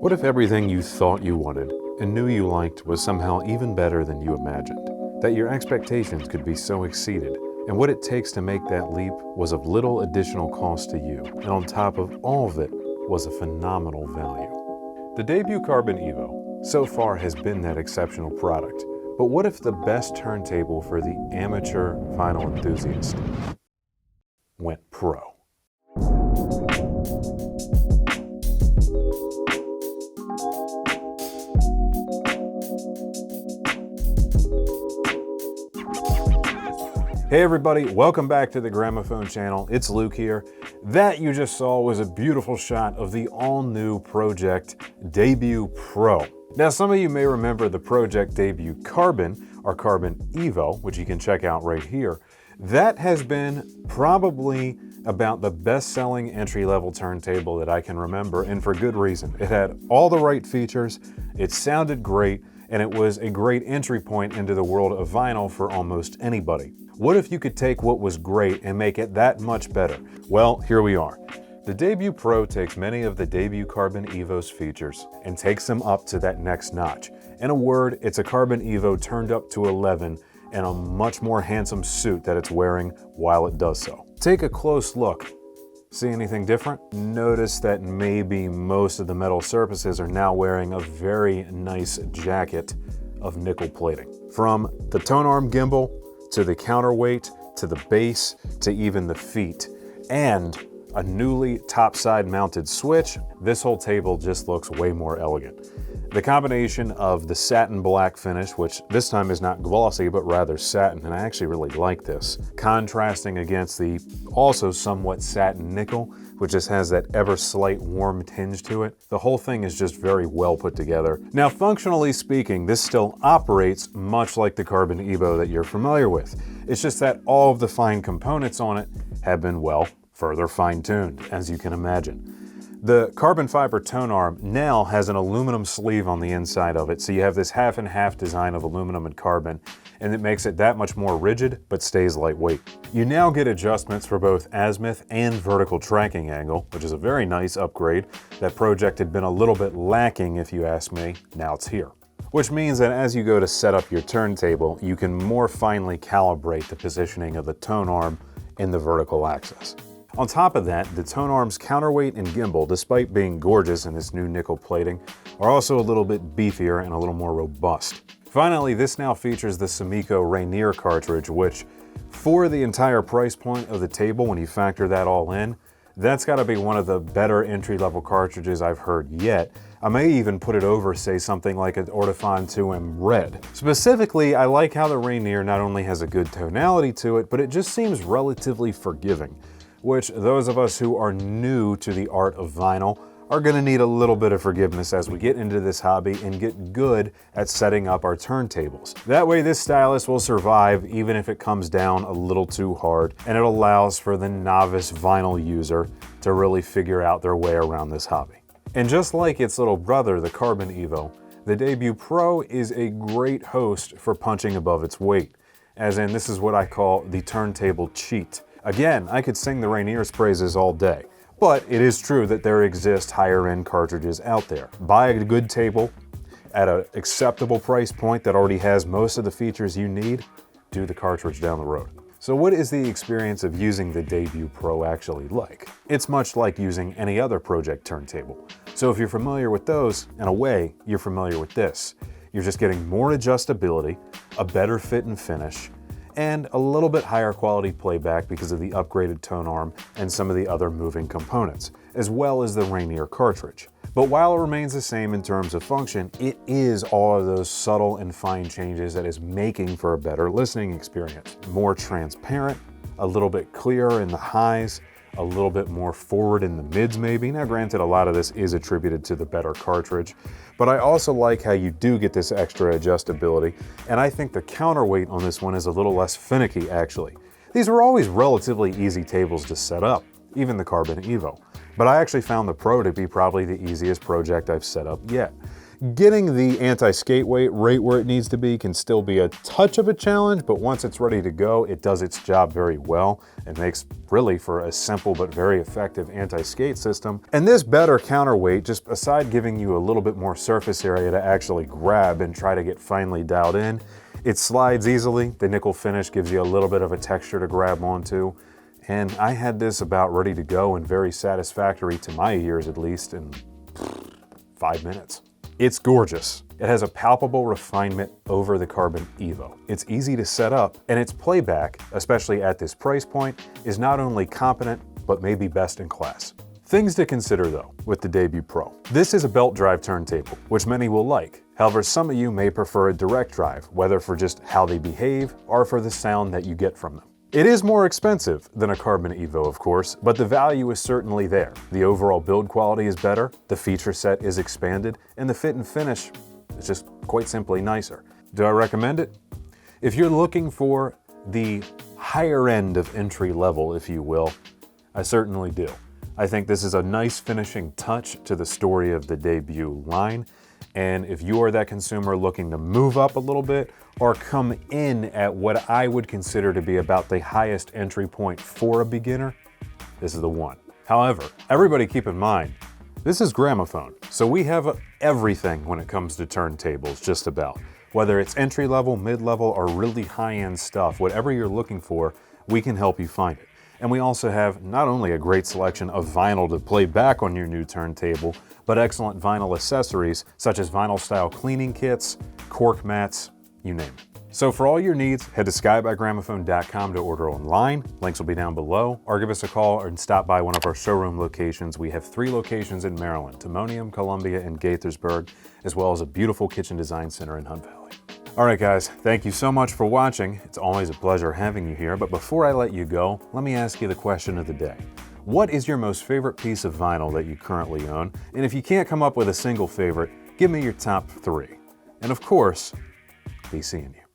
What if everything you thought you wanted and knew you liked was somehow even better than you imagined? That your expectations could be so exceeded, and what it takes to make that leap was of little additional cost to you, and on top of all of it was a phenomenal value. The Debut Carbon EVO so far has been that exceptional product, but what if the best turntable for the amateur vinyl enthusiast went pro? Hey everybody, welcome back to the Gramophone channel. It's Luke here. That you just saw was a beautiful shot of the all-new Pro-Ject Debut PRO. Now some of you may remember the Pro-Ject Debut Carbon, or Carbon EVO, which you can check out right here. That has been probably about the best-selling entry-level turntable that I can remember, and for good reason. It had all the right features, it sounded great, and it was a great entry point into the world of vinyl for almost anybody. What if you could take what was great and make it that much better? Well, here we are. The Debut PRO takes many of the Debut Carbon EVO's features and takes them up to that next notch. In a word, it's a Carbon EVO turned up to 11 and a much more handsome suit that it's wearing while it does so. Take a close look. See anything different? Notice that maybe most of the metal surfaces are now wearing a very nice jacket of nickel plating. From the tone arm gimbal, to the counterweight, to the base, to even the feet, and a newly topside mounted switch, this whole table just looks way more elegant. The combination of the satin black finish, which this time is not glossy, but rather satin, and I actually really like this, contrasting against the also somewhat satin nickel, which just has that ever slight warm tinge to it. The whole thing is just very well put together. Now, functionally speaking, this still operates much like the Carbon EVO that you're familiar with. It's just that all of the fine components on it have been, well, further fine-tuned, as you can imagine. The carbon fiber tone arm now has an aluminum sleeve on the inside of it, so you have this half and half design of aluminum and carbon, and it makes it that much more rigid, but stays lightweight. You now get adjustments for both azimuth and vertical tracking angle, which is a very nice upgrade. That Pro-Ject had been a little bit lacking, if you ask me. Now it's here. Which means that as you go to set up your turntable, you can more finely calibrate the positioning of the tone arm in the vertical axis. On top of that, the tone arm's counterweight and gimbal, despite being gorgeous in this new nickel plating, are also a little bit beefier and a little more robust. Finally, this now features the Sumiko Rainier cartridge, which, for the entire price point of the table, when you factor that all in, that's gotta be one of the better entry-level cartridges I've heard yet. I may even put it over, say, something like an Ortofon 2M Red. Specifically, I like how the Rainier not only has a good tonality to it, but it just seems relatively forgiving, which those of us who are new to the art of vinyl are going to need a little bit of forgiveness as we get into this hobby and get good at setting up our turntables. That way this stylus will survive even if it comes down a little too hard, and it allows for the novice vinyl user to really figure out their way around this hobby. And just like its little brother, the Carbon EVO, the Debut PRO is a great host for punching above its weight, as in this is what I call the turntable cheat. Again, I could sing the Rainier's praises all day, but it is true that there exist higher-end cartridges out there. Buy a good table at an acceptable price point that already has most of the features you need, do the cartridge down the road. So what is the experience of using the Debut PRO actually like? It's much like using any other Pro-Ject turntable. So if you're familiar with those, in a way, you're familiar with this. You're just getting more adjustability, a better fit and finish, and a little bit higher quality playback because of the upgraded tone arm and some of the other moving components, as well as the Rainier cartridge. But while it remains the same in terms of function, it is all of those subtle and fine changes that is making for a better listening experience. More transparent, a little bit clearer in the highs, a little bit more forward in the mids maybe. Now granted, a lot of this is attributed to the better cartridge, but I also like how you do get this extra adjustability, and I think the counterweight on this one is a little less finicky actually. These were always relatively easy tables to set up, even the Carbon EVO, but I actually found the Pro to be probably the easiest Pro-Ject I've set up yet. Getting the anti-skate weight right where it needs to be can still be a touch of a challenge, but once it's ready to go, it does its job very well. It makes really for a simple but very effective anti-skate system. And this better counterweight, just aside giving you a little bit more surface area to actually grab and try to get finely dialed in, it slides easily. The nickel finish gives you a little bit of a texture to grab onto. And I had this about ready to go and very satisfactory to my ears, at least, in 5 minutes. It's gorgeous. It has a palpable refinement over the Carbon EVO. It's easy to set up, and its playback, especially at this price point, is not only competent, but maybe best in class. Things to consider though with the Debut Pro. This is a belt drive turntable, which many will like. However, some of you may prefer a direct drive, whether for just how they behave or for the sound that you get from them. It is more expensive than a Carbon EVO, of course, but the value is certainly there. The overall build quality is better, the feature set is expanded, and the fit and finish is just quite simply nicer. Do I recommend it? If you're looking for the higher end of entry level, if you will, I certainly do. I think this is a nice finishing touch to the story of the Debut line. And if you are that consumer looking to move up a little bit or come in at what I would consider to be about the highest entry point for a beginner, this is the one. However, everybody keep in mind, this is Gramophone. So we have everything when it comes to turntables, just about. Whether it's entry level, mid-level, or really high-end stuff, whatever you're looking for, we can help you find it. And we also have not only a great selection of vinyl to play back on your new turntable, but excellent vinyl accessories such as vinyl style cleaning kits, cork mats, you name it. So for all your needs, head to skybygramophone.com to order online. Links will be down below, or give us a call and stop by one of our showroom locations. We have 3 locations in Maryland, Timonium, Columbia, and Gaithersburg, as well as a beautiful kitchen design center in Hunt Valley. All right, guys, thank you so much for watching. It's always a pleasure having you here, but before I let you go, let me ask you the question of the day. What is your most favorite piece of vinyl that you currently own? And if you can't come up with a single favorite, give me your top 3. And of course, be seeing you.